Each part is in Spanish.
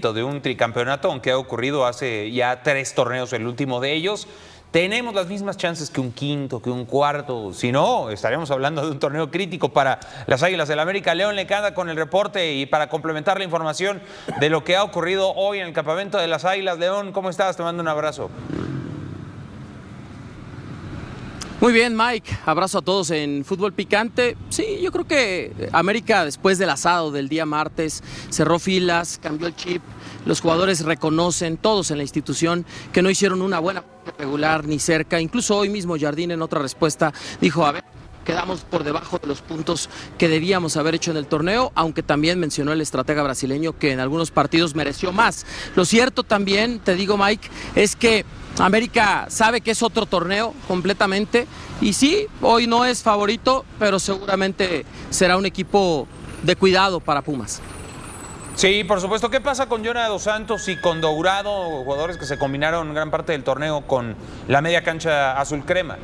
De un tricampeonato, aunque ha ocurrido hace ya 3 torneos, el último de ellos. Tenemos las mismas chances que un quinto, que un cuarto. Si no, estaríamos hablando de un torneo crítico para las Águilas del América. León Lecanda con el reporte y para complementar la información de lo que ha ocurrido hoy en el campamento de las Águilas. León, ¿cómo estás? Te mando un abrazo. Muy bien, Mike. Abrazo a todos en Fútbol Picante. Sí, yo creo que América, después del asado del día martes, cerró filas, cambió el chip. Los jugadores reconocen, todos en la institución, que no hicieron una buena regular ni cerca. Incluso hoy mismo Jardín, en otra respuesta, dijo: a ver, quedamos por debajo de los puntos que debíamos haber hecho en el torneo, aunque también mencionó el estratega brasileño que en algunos partidos mereció más. Lo cierto también, te digo, Mike, es que América sabe que es otro torneo completamente y sí, hoy no es favorito, pero seguramente será un equipo de cuidado para Pumas. Sí, por supuesto. ¿Qué pasa con Jonah Dos Santos y con Dourado, jugadores que se combinaron gran parte del torneo con la media cancha azul crema?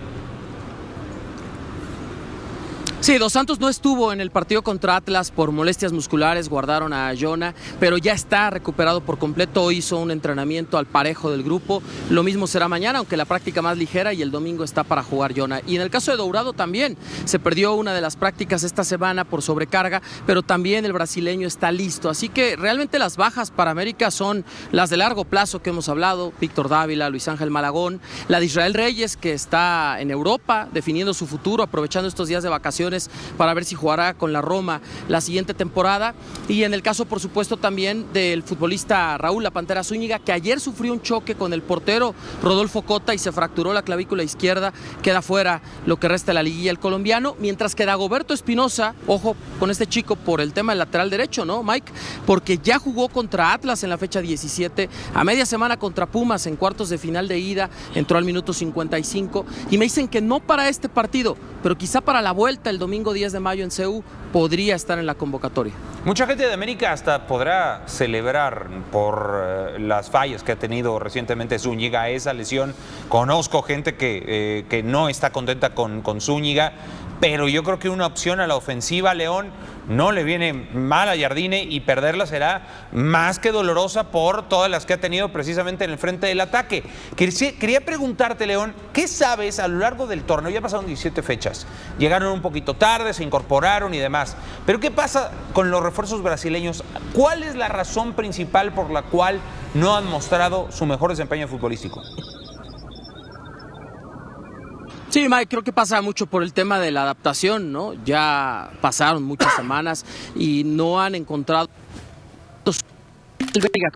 Sí, Dos Santos no estuvo en el partido contra Atlas por molestias musculares, guardaron a Jonah, pero ya está recuperado por completo, hizo un entrenamiento al parejo del grupo, lo mismo será mañana, aunque la práctica más ligera, y el domingo está para jugar Jonah. Y en el caso de Dourado también, se perdió una de las prácticas esta semana por sobrecarga, pero también el brasileño está listo, así que realmente las bajas para América son las de largo plazo que hemos hablado: Víctor Dávila, Luis Ángel Malagón, la de Israel Reyes, que está en Europa definiendo su futuro, aprovechando estos días de vacaciones para ver si jugará con la Roma la siguiente temporada, y en el caso por supuesto también del futbolista Raúl La Pantera Zúñiga, que ayer sufrió un choque con el portero Rodolfo Cota y se fracturó la clavícula izquierda, queda fuera lo que resta de la liguilla el colombiano, mientras que Dagoberto Espinosa, ojo con este chico por el tema del lateral derecho, ¿no, Mike? Porque ya jugó contra Atlas en la fecha 17, a media semana contra Pumas en cuartos de final de ida, entró al minuto 55, y me dicen que no para este partido, pero quizá para la vuelta el domingo 10 de mayo en CU podría estar en la convocatoria. Mucha gente de América hasta podrá celebrar por las fallas que ha tenido recientemente Zúñiga, esa lesión. Conozco gente que no está contenta con Zúñiga, pero yo creo que una opción a la ofensiva, León, no le viene mal a Jardine, y perderla será más que dolorosa por todas las que ha tenido precisamente en el frente del ataque. Quería preguntarte, León, ¿qué sabes a lo largo del torneo? Ya pasaron 17 fechas, llegaron un poquito tarde, se incorporaron y demás, pero ¿qué pasa con los refuerzos brasileños? ¿Cuál es la razón principal por la cual no han mostrado su mejor desempeño futbolístico? Sí, Mike, creo que pasa mucho por el tema de la adaptación, ¿no? Ya pasaron muchas semanas y no han encontrado el Veiga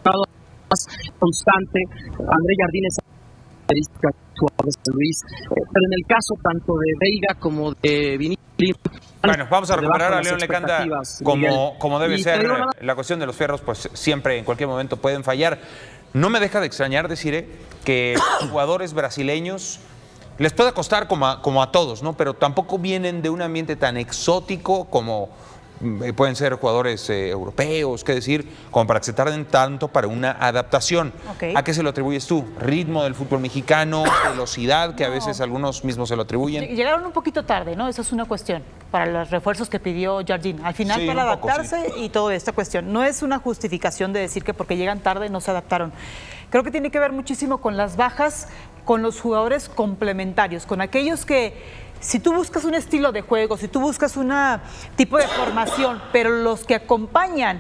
más constante. André Jardín es característica de San Luis, pero en el caso tanto de Veiga como de Vinicius. Bueno, vamos a recuperar a León Lecanda como debe ser. La cuestión de los fierros, pues siempre, en cualquier momento pueden fallar. No me deja de extrañar, decir que jugadores brasileños les puede costar como a todos, ¿no? Pero tampoco vienen de un ambiente tan exótico como pueden ser jugadores europeos, qué decir, como para que se tarden tanto para una adaptación. Okay. ¿A qué se lo atribuyes tú? ¿Ritmo del fútbol mexicano? ¿Velocidad? Que a veces algunos mismos se lo atribuyen. Llegaron un poquito tarde, ¿no? Esa es una cuestión para los refuerzos que pidió Jardín. Al final, Sí, para un poco, adaptarse y toda esta cuestión. No es una justificación de decir que porque llegan tarde no se adaptaron. Creo que tiene que ver muchísimo con las bajas, con los jugadores complementarios, con aquellos que, si tú buscas un estilo de juego, si tú buscas un tipo de formación, pero los que acompañan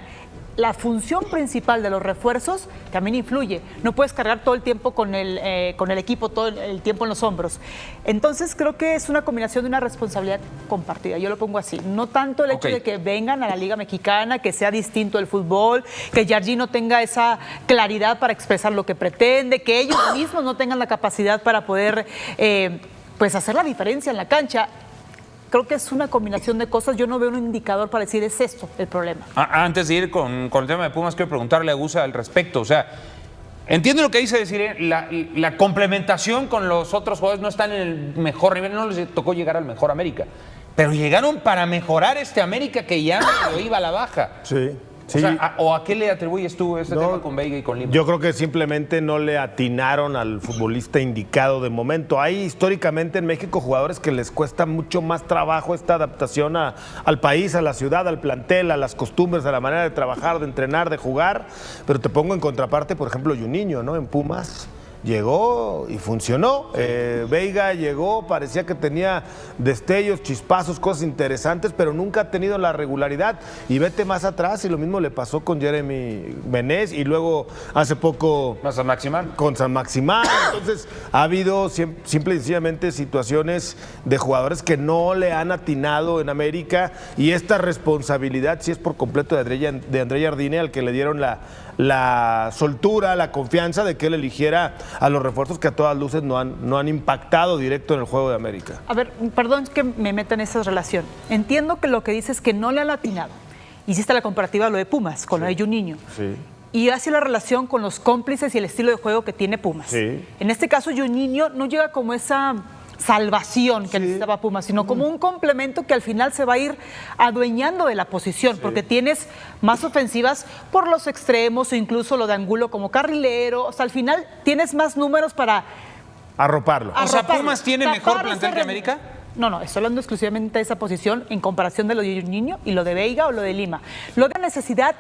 la función principal de los refuerzos también influye. No puedes cargar todo el tiempo con el equipo, todo el tiempo en los hombros. Entonces creo que es una combinación de una responsabilidad compartida, yo lo pongo así. No tanto el hecho de que vengan a la Liga Mexicana, que sea distinto el fútbol, que Jardín no tenga esa claridad para expresar lo que pretende, que ellos mismos no tengan la capacidad para poder pues hacer la diferencia en la cancha. Creo que es una combinación de cosas. Yo no veo un indicador para decir es esto el problema. Antes de ir con el tema de Pumas, quiero preguntarle a Gusa al respecto. O sea, entiendo lo que dice, decir, la complementación con los otros jugadores no están en el mejor nivel, no les tocó llegar al mejor América. Pero llegaron para mejorar este América que ya iba a la baja. Sí. Sí. O sea, ¿o a qué le atribuyes tú este tema con Veiga y con Lima? Yo creo que simplemente no le atinaron al futbolista indicado de momento. Hay históricamente en México jugadores que les cuesta mucho más trabajo esta adaptación al país, a la ciudad, al plantel, a las costumbres, a la manera de trabajar, de entrenar, de jugar. Pero te pongo en contraparte, por ejemplo, Juninho, ¿no? En Pumas. Llegó y funcionó. Veiga llegó, parecía que tenía destellos, chispazos, cosas interesantes, pero nunca ha tenido la regularidad. Y vete más atrás, y lo mismo le pasó con Jeremy Menez y luego hace poco San Maximán. Con San Maximán. Entonces, ha habido simple y sencillamente situaciones de jugadores que no le han atinado en América, y esta responsabilidad sí es por completo de André Jardine, al que le dieron la soltura, la confianza de que él eligiera a los refuerzos que a todas luces no han impactado directo en el juego de América. A ver, perdón que me meta en esa relación. Entiendo que lo que dices es que no le han atinado. Hiciste la comparativa a lo de Pumas, con lo de Juninho. Sí. Y hace la relación con los cómplices y el estilo de juego que tiene Pumas. Sí. En este caso, Juninho no llega como esa salvación que necesitaba Pumas, sino como un complemento que al final se va a ir adueñando de la posición, porque tienes más ofensivas por los extremos o incluso lo de Angulo como carrilero. O sea, al final tienes más números para arroparlo. O sea, ¿Pumas tiene mejor plantel que América? No, estoy hablando exclusivamente de esa posición en comparación de lo de Juninho y lo de Veiga o lo de Lima. Lo de necesidad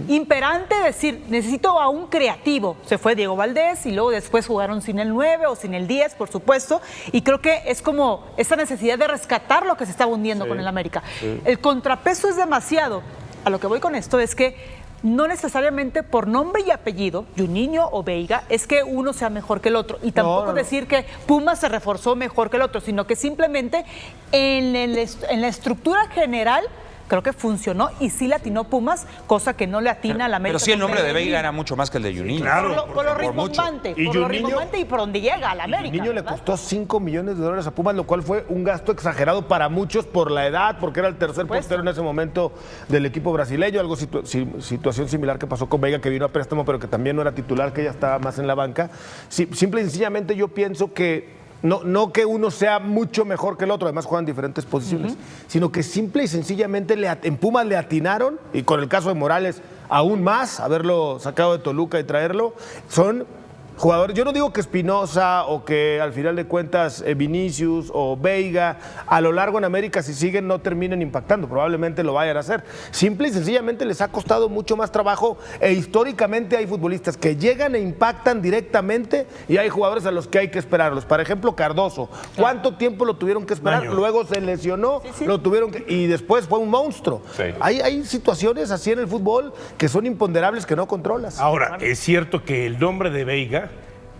imperante de decir, necesito a un creativo. Se fue Diego Valdés y luego después jugaron sin el 9 o sin el 10, por supuesto. Y creo que es como esa necesidad de rescatar lo que se estaba hundiendo con el América. El contrapeso es demasiado. A lo que voy con esto es que no necesariamente por nombre y apellido, Juninho o Veiga, es que uno sea mejor que el otro. Y tampoco decir que Pumas se reforzó mejor que el otro, sino que simplemente en la estructura general creo que funcionó y sí le atinó Pumas, cosa que no le atina a la América. Pero sí, el nombre de Veiga era mucho más que el de Juninho. Claro, por lo rimbombante, y por donde llega a la América. Juninho le costó $5 millones a Pumas, lo cual fue un gasto exagerado para muchos por la edad, porque era el tercer portero en ese momento del equipo brasileño. Algo situación similar que pasó con Veiga, que vino a préstamo, pero que también no era titular, que ya estaba más en la banca. Simple y sencillamente yo pienso que no que uno sea mucho mejor que el otro, además juegan diferentes posiciones, sino que simple y sencillamente en Pumas le atinaron, y con el caso de Morales aún más, haberlo sacado de Toluca y traerlo, son jugadores, yo no digo que Espinosa o que al final de cuentas Vinicius o Veiga a lo largo en América, si siguen, no terminen impactando, probablemente lo vayan a hacer. Simple y sencillamente les ha costado mucho más trabajo, e históricamente hay futbolistas que llegan e impactan directamente, y hay jugadores a los que hay que esperarlos. Por ejemplo, Cardoso, ¿cuánto tiempo lo tuvieron que esperar? Luego se lesionó, lo tuvieron y después fue un monstruo. Hay situaciones así en el fútbol que son imponderables, que no controlas. Ahora, es cierto que el nombre de Veiga,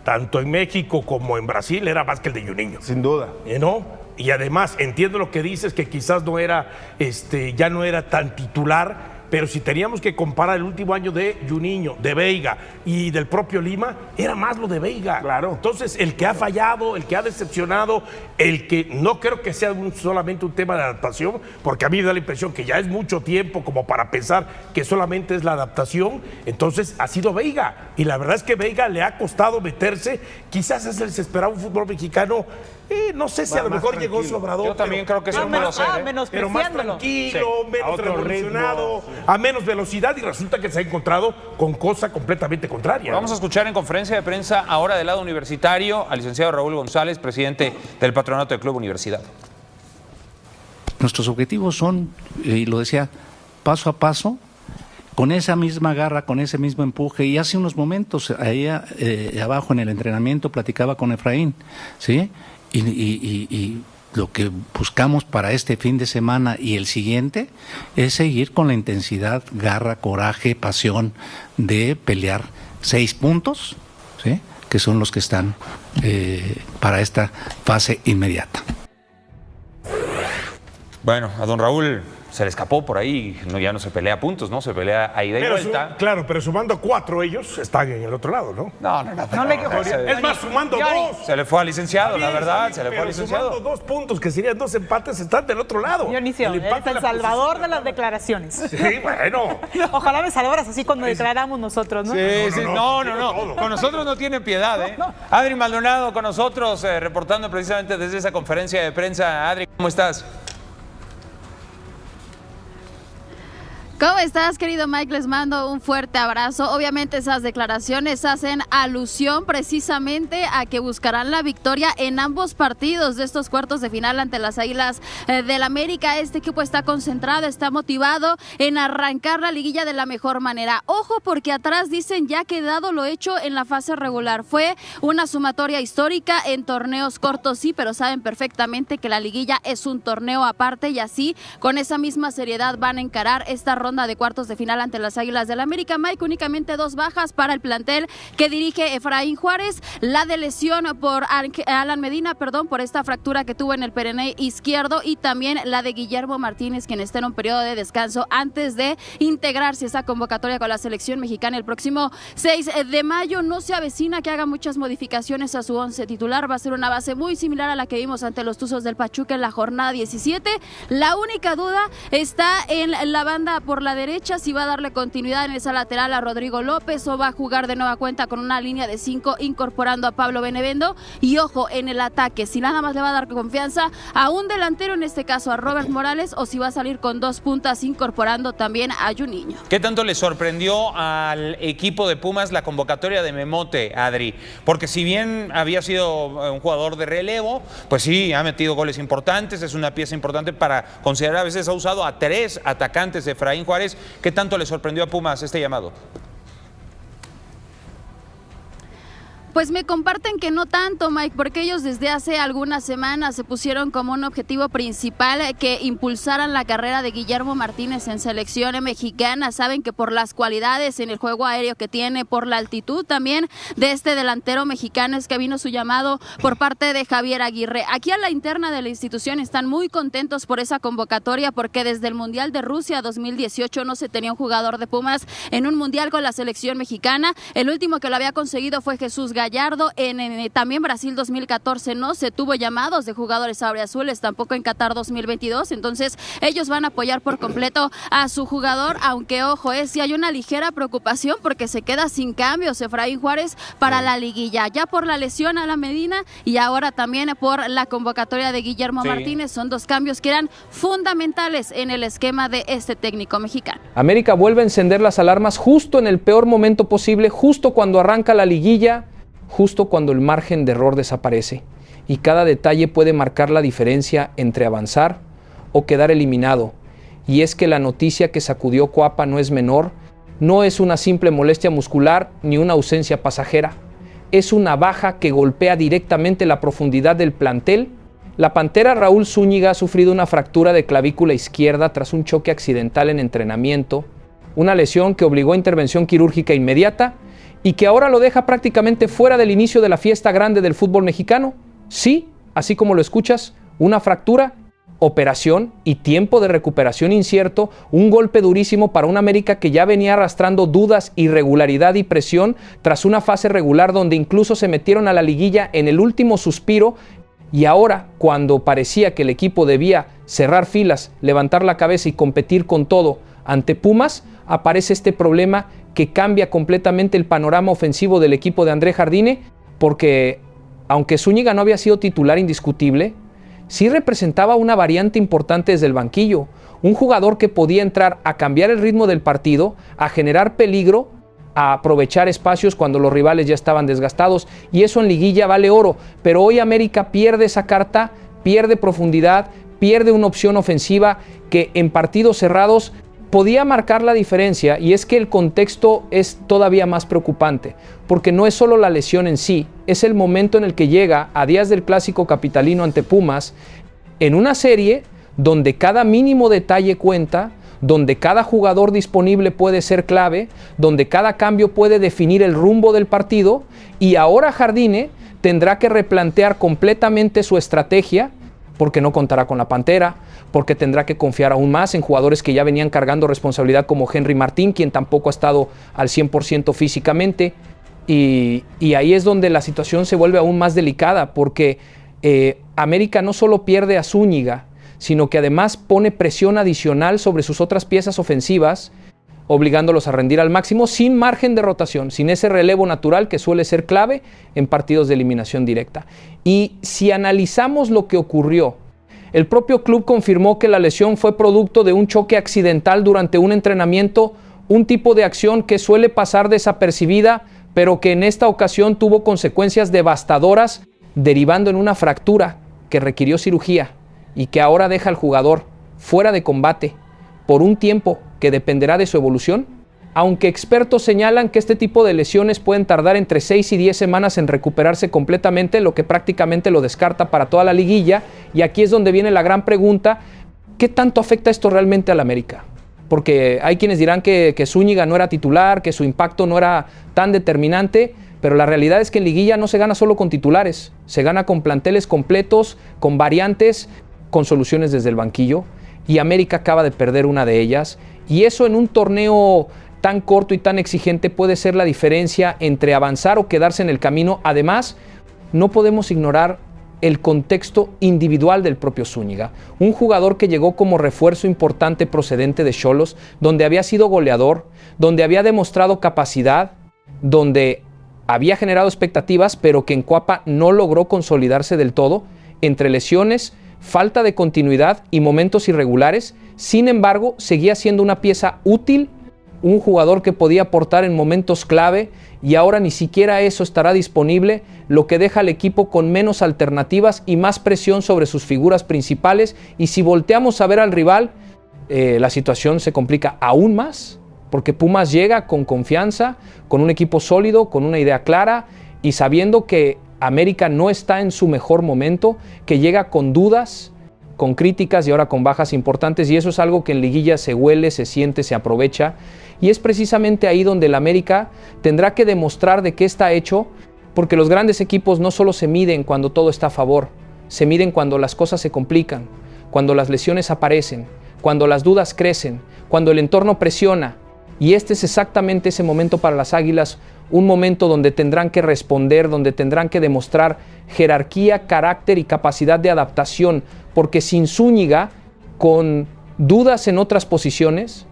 tanto en México como en Brasil, era más que el de Juninho. Sin duda. ¿No? Y además, entiendo lo que dices, que quizás no era, ya no era tan titular, pero si teníamos que comparar el último año de Juninho, de Veiga y del propio Lima, era más lo de Veiga. Claro. Entonces, el que ha fallado, el que ha decepcionado, el que no creo que sea solamente un tema de adaptación, porque a mí me da la impresión que ya es mucho tiempo como para pensar que solamente es la adaptación, entonces ha sido Veiga. Y la verdad es que Veiga le ha costado meterse, quizás se les esperaba un fútbol mexicano. No sé si a lo mejor llegó Sobrador. Yo también creo que eso menos pero más tranquilo, menos revolucionado, a menos velocidad, y resulta que se ha encontrado con cosa completamente contraria. Vamos a escuchar en conferencia de prensa ahora del lado universitario al licenciado Raúl González, presidente del patronato del Club Universidad. Nuestros objetivos son, y lo decía, paso a paso, con esa misma garra, con ese mismo empuje. Y hace unos momentos, ahí abajo en el entrenamiento, platicaba con Efraín, ¿sí? Y lo que buscamos para este fin de semana y el siguiente es seguir con la intensidad, garra, coraje, pasión de pelear 6 puntos, ¿sí?, que son los que están para esta fase inmediata. Bueno, a don Raúl se le escapó por ahí, ya no se pelea a puntos, ¿no? Se pelea a ida y vuelta. Claro, pero sumando 4 ellos están en el otro lado, ¿no? No, Es más, sumando 2. Se le fue al licenciado, la verdad, se le fue al licenciado. Sumando 2 puntos, que serían 2 empates, están del otro lado. Dionisio, eres el salvador de las declaraciones. Sí, bueno. Ojalá me salvaras así cuando declaramos nosotros, ¿no? No. Con nosotros no tiene piedad, ¿eh? Adri Maldonado con nosotros, reportando precisamente desde esa conferencia de prensa. Adri, ¿cómo estás? ¿Cómo estás, querido Mike? Les mando un fuerte abrazo. Obviamente esas declaraciones hacen alusión precisamente a que buscarán la victoria en ambos partidos de estos cuartos de final ante las Águilas del América. Este equipo está concentrado, está motivado en arrancar la liguilla de la mejor manera. Ojo, porque atrás dicen ya quedado lo hecho en la fase regular. Fue una sumatoria histórica en torneos cortos, sí, pero saben perfectamente que la liguilla es un torneo aparte y así, con esa misma seriedad, van a encarar esta ronda de cuartos de final ante las Águilas del América. Mike, únicamente 2 bajas para el plantel que dirige Efraín Juárez, la de lesión por Alan Medina, por esta fractura que tuvo en el peroné izquierdo, y también la de Guillermo Martínez, quien está en un periodo de descanso antes de integrarse a esa convocatoria con la selección mexicana el próximo 6 de mayo. No se avecina que haga muchas modificaciones a su 11 titular, va a ser una base muy similar a la que vimos ante los Tuzos del Pachuca en la jornada 17. La única duda está en la banda por la derecha, si va a darle continuidad en esa lateral a Rodrigo López o va a jugar de nueva cuenta con una línea de 5 incorporando a Pablo Benevendo. Y ojo, en el ataque, si nada más le va a dar confianza a un delantero, en este caso a Robert Morales, o si va a salir con 2 puntas incorporando también a Juninho. ¿Qué tanto le sorprendió al equipo de Pumas la convocatoria de Memote, Adri? Porque si bien había sido un jugador de relevo, pues sí, ha metido goles importantes, es una pieza importante para considerar. A veces ha usado a 3 atacantes de Efraín Juárez. ¿Qué tanto le sorprendió a Pumas este llamado? Pues me comparten que no tanto, Mike, porque ellos desde hace algunas semanas se pusieron como un objetivo principal que impulsaran la carrera de Guillermo Martínez en selección mexicana. Saben que por las cualidades en el juego aéreo que tiene, por la altitud también de este delantero mexicano, es que vino su llamado por parte de Javier Aguirre. Aquí a la interna de la institución están muy contentos por esa convocatoria, porque desde el Mundial de Rusia 2018 no se tenía un jugador de Pumas en un mundial con la selección mexicana. El último que lo había conseguido fue Jesús Gallardo. También Brasil 2014 no se tuvo llamados de jugadores auriazules, tampoco en Qatar 2022, entonces ellos van a apoyar por completo a su jugador, aunque ojo, sí hay una ligera preocupación porque se queda sin cambios Efraín Juárez para la liguilla, ya por la lesión a la Medina y ahora también por la convocatoria de Guillermo Martínez. Son 2 cambios que eran fundamentales en el esquema de este técnico mexicano. América vuelve a encender las alarmas justo en el peor momento posible, justo cuando arranca la liguilla, justo cuando el margen de error desaparece, y cada detalle puede marcar la diferencia entre avanzar o quedar eliminado. Y es que la noticia que sacudió Cuapa no es menor, no es una simple molestia muscular ni una ausencia pasajera, es una baja que golpea directamente la profundidad del plantel. La Pantera Raúl Zúñiga ha sufrido una fractura de clavícula izquierda tras un choque accidental en entrenamiento, una lesión que obligó a intervención quirúrgica inmediata y que ahora lo deja prácticamente fuera del inicio de la fiesta grande del fútbol mexicano. Sí, así como lo escuchas, una fractura, operación y tiempo de recuperación incierto, un golpe durísimo para un América que ya venía arrastrando dudas, irregularidad y presión tras una fase regular donde incluso se metieron a la liguilla en el último suspiro, y ahora, cuando parecía que el equipo debía cerrar filas, levantar la cabeza y competir con todo ante Pumas, aparece este problema que cambia completamente el panorama ofensivo del equipo de André Jardine, porque aunque Zúñiga no había sido titular indiscutible, sí representaba una variante importante desde el banquillo, un jugador que podía entrar a cambiar el ritmo del partido, a generar peligro, a aprovechar espacios cuando los rivales ya estaban desgastados, y eso en liguilla vale oro. Pero hoy América pierde esa carta, pierde profundidad, pierde una opción ofensiva que en partidos cerrados podía marcar la diferencia, y es que el contexto es todavía más preocupante, porque no es solo la lesión en sí, es el momento en el que llega a días del clásico capitalino ante Pumas, en una serie donde cada mínimo detalle cuenta, donde cada jugador disponible puede ser clave, donde cada cambio puede definir el rumbo del partido, y ahora Jardine tendrá que replantear completamente su estrategia, porque no contará con la Pantera, porque tendrá que confiar aún más en jugadores que ya venían cargando responsabilidad como Henry Martín, quien tampoco ha estado al 100% físicamente, y ahí es donde la situación se vuelve aún más delicada, porque América no solo pierde a Zúñiga, sino que además pone presión adicional sobre sus otras piezas ofensivas, obligándolos a rendir al máximo sin margen de rotación, sin ese relevo natural que suele ser clave en partidos de eliminación directa. Y si analizamos lo que ocurrió El propio club confirmó que la lesión fue producto de un choque accidental durante un entrenamiento, un tipo de acción que suele pasar desapercibida, pero que en esta ocasión tuvo consecuencias devastadoras, derivando en una fractura que requirió cirugía y que ahora deja al jugador fuera de combate por un tiempo que dependerá de su evolución. Aunque expertos señalan que este tipo de lesiones pueden tardar entre 6 y 10 semanas en recuperarse completamente, lo que prácticamente lo descarta para toda la liguilla. Y aquí es donde viene la gran pregunta: ¿qué tanto afecta esto realmente al América? Porque hay quienes dirán que Zúñiga no era titular, que su impacto no era tan determinante, pero la realidad es que en liguilla no se gana solo con titulares, se gana con planteles completos, con variantes, con soluciones desde el banquillo, y América acaba de perder una de ellas, y eso en un torneo tan corto y tan exigente puede ser la diferencia entre avanzar o quedarse en el camino. Además, no podemos ignorar el contexto individual del propio Zúñiga, un jugador que llegó como refuerzo importante procedente de Xolos, donde había sido goleador, donde había demostrado capacidad, donde había generado expectativas, pero que en Cuapa no logró consolidarse del todo, entre lesiones, falta de continuidad y momentos irregulares. Sin embargo, seguía siendo una pieza útil, un jugador que podía aportar en momentos clave, y ahora ni siquiera eso estará disponible, lo que deja al equipo con menos alternativas y más presión sobre sus figuras principales. Y si volteamos a ver al rival, la situación se complica aún más, porque Pumas llega con confianza, con un equipo sólido, con una idea clara, y sabiendo que América no está en su mejor momento, que llega con dudas, con críticas y ahora con bajas importantes, y eso es algo que en liguilla se huele, se siente, se aprovecha, y es precisamente ahí donde el América tendrá que demostrar de qué está hecho, porque los grandes equipos no solo se miden cuando todo está a favor, se miden cuando las cosas se complican, cuando las lesiones aparecen, cuando las dudas crecen, cuando el entorno presiona, y este es exactamente ese momento para las Águilas, un momento donde tendrán que responder, donde tendrán que demostrar jerarquía, carácter y capacidad de adaptación, porque sin Zúñiga, con dudas en otras posiciones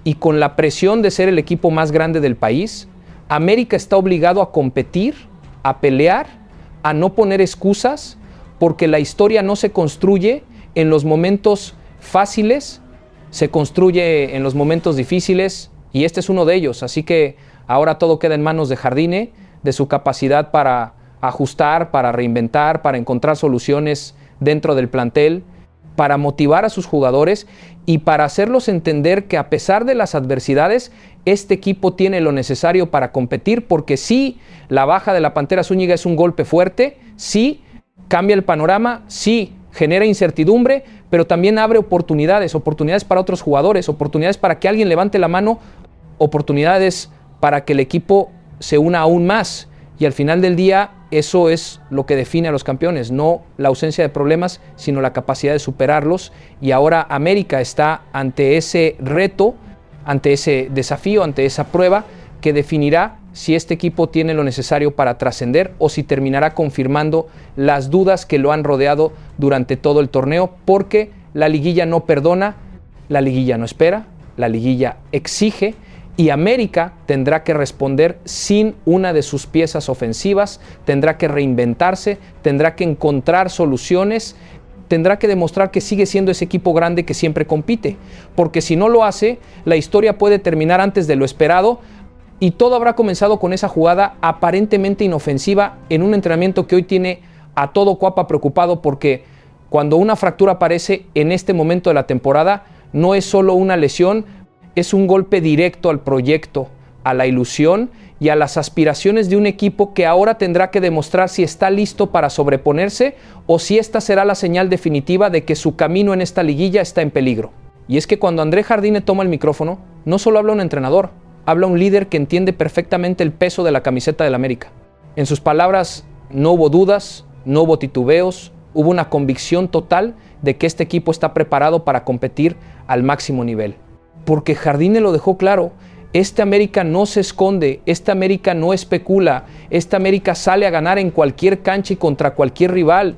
y con la presión de ser el equipo más grande del país, América está obligado a competir, a pelear, a no poner excusas, porque la historia no se construye en los momentos fáciles, se construye en los momentos difíciles, y este es uno de ellos. Así que ahora todo queda en manos de Jardine, de su capacidad para ajustar, para reinventar, para encontrar soluciones dentro del plantel, para motivar a sus jugadores y para hacerlos entender que a pesar de las adversidades, este equipo tiene lo necesario para competir, porque sí, la baja de la Pantera Zúñiga es un golpe fuerte, sí, cambia el panorama, sí, genera incertidumbre, pero también abre oportunidades para otros jugadores, oportunidades para que alguien levante la mano, oportunidades para que el equipo se una aún más. Y al final del día, eso es lo que define a los campeones, no la ausencia de problemas, sino la capacidad de superarlos. Y ahora América está ante ese reto, ante ese desafío, ante esa prueba que definirá si este equipo tiene lo necesario para trascender o si terminará confirmando las dudas que lo han rodeado durante todo el torneo, porque la liguilla no perdona, la liguilla no espera, la liguilla exige, y América tendrá que responder sin una de sus piezas ofensivas, tendrá que reinventarse, tendrá que encontrar soluciones, tendrá que demostrar que sigue siendo ese equipo grande que siempre compite, porque si no lo hace, la historia puede terminar antes de lo esperado, y todo habrá comenzado con esa jugada aparentemente inofensiva en un entrenamiento que hoy tiene a todo Cuapa preocupado, porque cuando una fractura aparece en este momento de la temporada, no es solo una lesión, es un golpe directo al proyecto, a la ilusión y a las aspiraciones de un equipo que ahora tendrá que demostrar si está listo para sobreponerse o si esta será la señal definitiva de que su camino en esta liguilla está en peligro. Y es que cuando André Jardine toma el micrófono, no solo habla un entrenador, habla un líder que entiende perfectamente el peso de la camiseta del América. En sus palabras no hubo dudas, no hubo titubeos, hubo una convicción total de que este equipo está preparado para competir al máximo nivel. Porque Jardine lo dejó claro, este América no se esconde, este América no especula, este América sale a ganar en cualquier cancha y contra cualquier rival,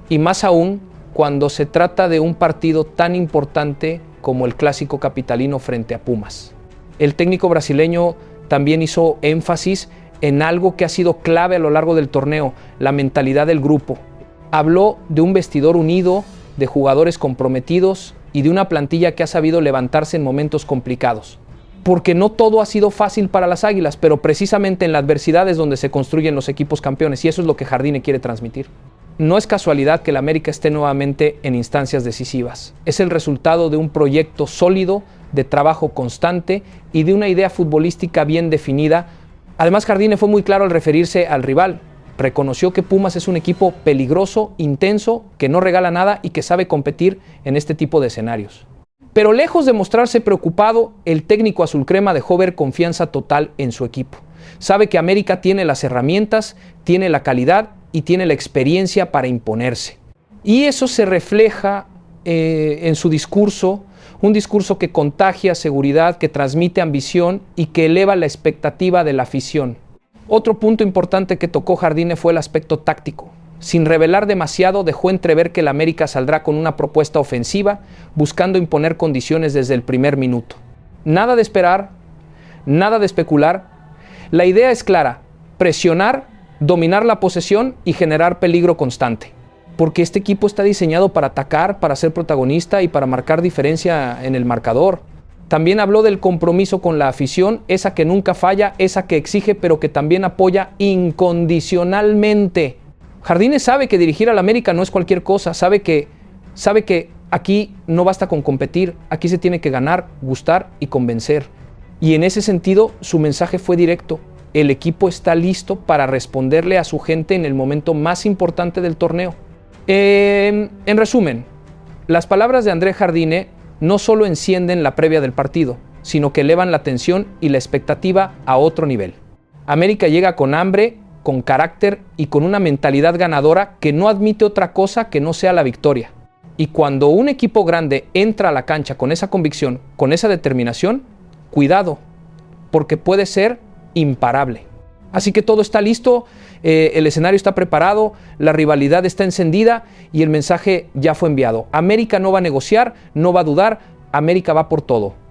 y más aún cuando se trata de un partido tan importante como el clásico capitalino frente a Pumas. El técnico brasileño también hizo énfasis en algo que ha sido clave a lo largo del torneo, la mentalidad del grupo. Habló de un vestidor unido, de jugadores comprometidos y de una plantilla que ha sabido levantarse en momentos complicados. Porque no todo ha sido fácil para las Águilas, pero precisamente en la adversidad es donde se construyen los equipos campeones, y eso es lo que Jardine quiere transmitir. No es casualidad que el América esté nuevamente en instancias decisivas. Es el resultado de un proyecto sólido, de trabajo constante y de una idea futbolística bien definida. Además, Jardine fue muy claro al referirse al rival. Reconoció que Pumas es un equipo peligroso, intenso, que no regala nada y que sabe competir en este tipo de escenarios. Pero lejos de mostrarse preocupado, el técnico azulcrema dejó ver confianza total en su equipo. Sabe que América tiene las herramientas, tiene la calidad y tiene la experiencia para imponerse. Y eso se refleja en su discurso, un discurso que contagia seguridad, que transmite ambición y que eleva la expectativa de la afición. Otro punto importante que tocó Jardine fue el aspecto táctico. Sin revelar demasiado, dejó entrever que el América saldrá con una propuesta ofensiva, buscando imponer condiciones desde el primer minuto. Nada de esperar, nada de especular. La idea es clara: presionar, dominar la posesión y generar peligro constante. Porque este equipo está diseñado para atacar, para ser protagonista y para marcar diferencia en el marcador. También habló del compromiso con la afición, esa que nunca falla, esa que exige pero que también apoya incondicionalmente. Jardine sabe que dirigir al América no es cualquier cosa, sabe que aquí no basta con competir, aquí se tiene que ganar, gustar y convencer. Y en ese sentido su mensaje fue directo: el equipo está listo para responderle a su gente en el momento más importante del torneo. En resumen, las palabras de André Jardine no solo encienden la previa del partido, sino que elevan la tensión y la expectativa a otro nivel. América llega con hambre, con carácter y con una mentalidad ganadora que no admite otra cosa que no sea la victoria. Y cuando un equipo grande entra a la cancha con esa convicción, con esa determinación, cuidado, porque puede ser imparable. Así que todo está listo, el escenario está preparado, la rivalidad está encendida y el mensaje ya fue enviado. América no va a negociar, no va a dudar, América va por todo.